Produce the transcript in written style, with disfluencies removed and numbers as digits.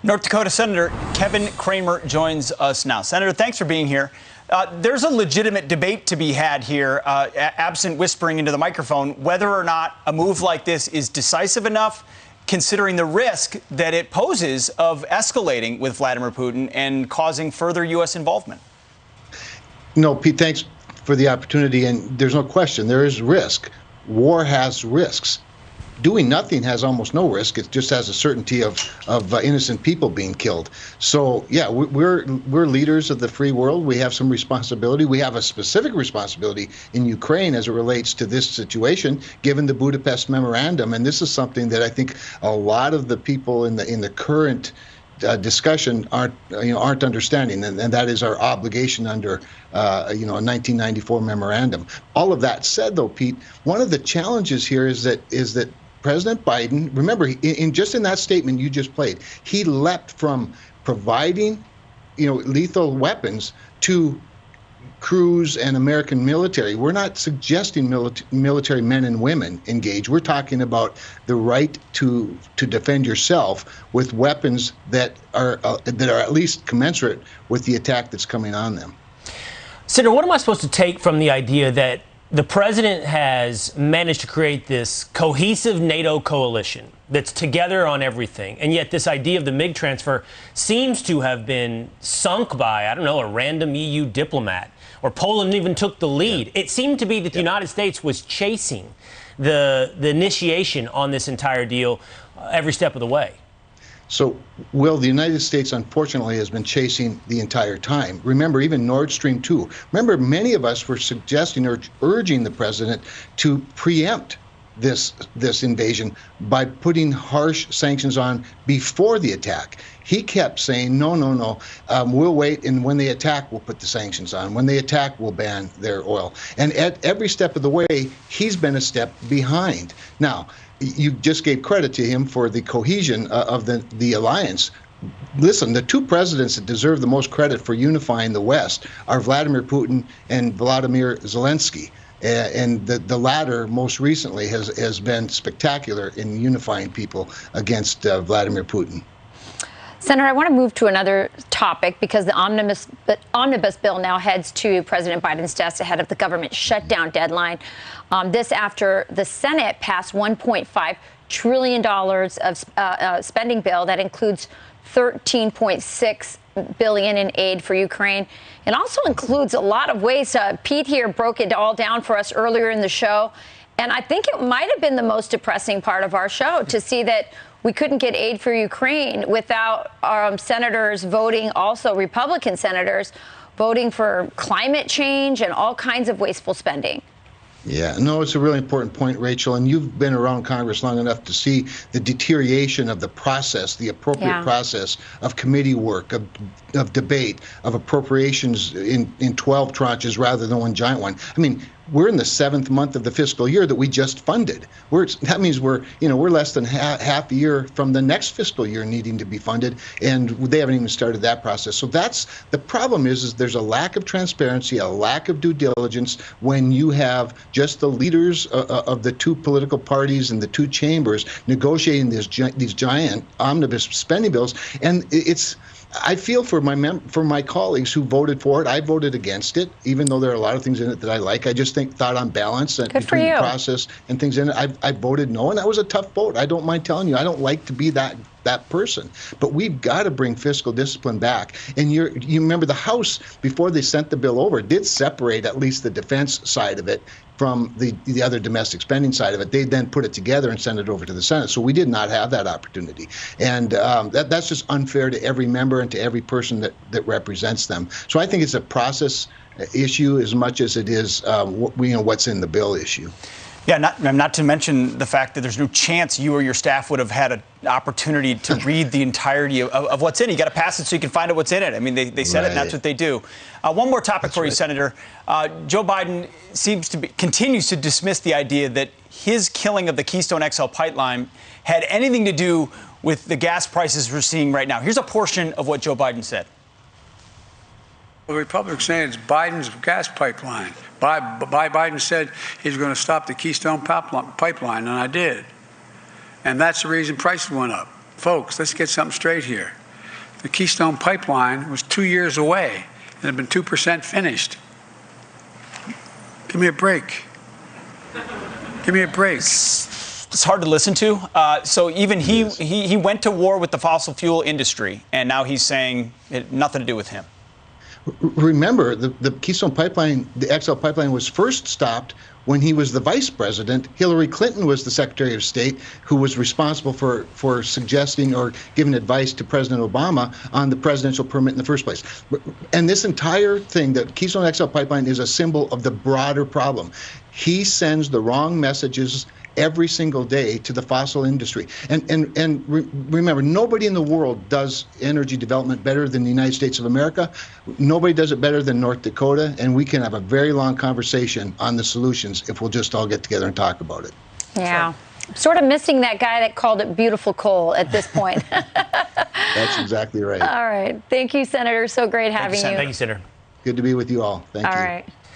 North Dakota Senator Kevin Cramer joins us now. Senator, thanks for being here. There's a legitimate debate to be had here, absent whispering into the microphone, whether or not a move like this is decisive enough, considering the risk that it poses of escalating with Vladimir Putin and causing further U.S. involvement. No, Pete, thanks for the opportunity. And there's no question, there is risk. War has risks. Doing nothing has almost no risk. It just has a certainty of innocent people being killed. So, yeah, we're leaders of the free world. We have some responsibility. We have a specific responsibility in Ukraine as it relates to this situation, given the Budapest Memorandum. And this is something that I think a lot of the people in the current discussion aren't understanding, and that is our obligation under a 1994 memorandum. All of that said, though, Pete, one of the challenges here is that President Biden, remember, in that statement you just played, he leapt from providing, lethal weapons to crews and American military. We're not suggesting military men and women engage. We're talking about the right to defend yourself with weapons that are at least commensurate with the attack that's coming on them. Senator, what am I supposed to take from the idea that the president has managed to create this cohesive NATO coalition that's together on everything, and yet this idea of the MiG transfer seems to have been sunk by, I don't know, a random EU diplomat, or Poland even took the lead. Yeah. It seemed to be that the United States was chasing the initiation on this entire deal every step of the way. So, Will, the United States, unfortunately, has been chasing the entire time. Remember, even Nord Stream 2. Remember, many of us were suggesting or urging the president to preempt this invasion by putting harsh sanctions on before the attack. He kept saying, no, we'll wait, and when they attack, we'll put the sanctions on. When they attack, we'll ban their oil. And at every step of the way, he's been a step behind. Now, you just gave credit to him for the cohesion of the alliance. Listen, the two presidents that deserve the most credit for unifying the West are Vladimir Putin and Volodymyr Zelensky. And the latter, most recently, has been spectacular in unifying people against Vladimir Putin. Senator, I want to move to another topic because the omnibus bill now heads to President Biden's desk ahead of the government shutdown deadline. This after the Senate passed $1.5 trillion of spending bill that includes $13.6 billion in aid for Ukraine. It also includes a lot of ways. Pete here broke it all down for us earlier in the show. And I think it might have been the most depressing part of our show to see that we couldn't get aid for Ukraine without senators voting, also Republican senators, voting for climate change and all kinds of wasteful spending. Yeah, no, it's a really important point, Rachel, and you've been around Congress long enough to see the deterioration of the process, the appropriate process of committee work, of debate, of appropriations in 12 tranches rather than one giant one. I mean, we're in the 7th month of the fiscal year that we just funded. That means we're less than half a year from the next fiscal year needing to be funded, and they haven't even started that process. So that's the problem is there's a lack of transparency, a lack of due diligence when you have just the leaders of the two political parties and the two chambers negotiating these giant omnibus spending bills, and I feel for my colleagues who voted for it. I voted against it, even though there are a lot of things in it that I like. I just thought on balance that between the process and things in it, I voted no, and that was a tough vote. I don't mind telling you, I don't like to be that person. But we've got to bring fiscal discipline back. And you remember the House, before they sent the bill over, did separate at least the defense side of it from the other domestic spending side of it. They then put it together and sent it over to the Senate. So we did not have that opportunity. And that's just unfair to every member and to every person that represents them. So I think it's a process issue as much as it is what's in the bill issue. Yeah, not to mention the fact that there's no chance you or your staff would have had an opportunity to read the entirety of what's in it. You got to pass it so you can find out what's in it. I mean, they said it, and that's what they do. One more topic for you, Senator. Joe Biden continues to dismiss the idea that his killing of the Keystone XL pipeline had anything to do with the gas prices we're seeing right now. Here's a portion of what Joe Biden said. The Republicans saying it's Biden's gas pipeline. Biden said he's going to stop the Keystone pipeline, and I did. And that's the reason prices went up. Folks, let's get something straight here. the Keystone Pipeline was 2 years away and had been 2% finished. Give me a break. Give me a break. It's hard to listen to. So even he went to war with the fossil fuel industry, and now he's saying it had nothing to do with him. Remember, the Keystone Pipeline, the XL Pipeline, was first stopped when he was the vice president. Hillary Clinton was the Secretary of State, who was responsible for suggesting or giving advice to President Obama on the presidential permit in the first place. And this entire thing, the Keystone XL Pipeline, is a symbol of the broader problem. He sends the wrong messages every single day to the fossil industry. And remember, nobody in the world does energy development better than the United States of America. Nobody does it better than North Dakota, and we can have a very long conversation on the solutions if we'll just all get together and talk about it. Yeah. Sort of missing that guy that called it beautiful coal at this point. That's exactly right. All right. Thank you, Senator. So great having you. Thank you, Senator. Good to be with you all. Thank you. All right.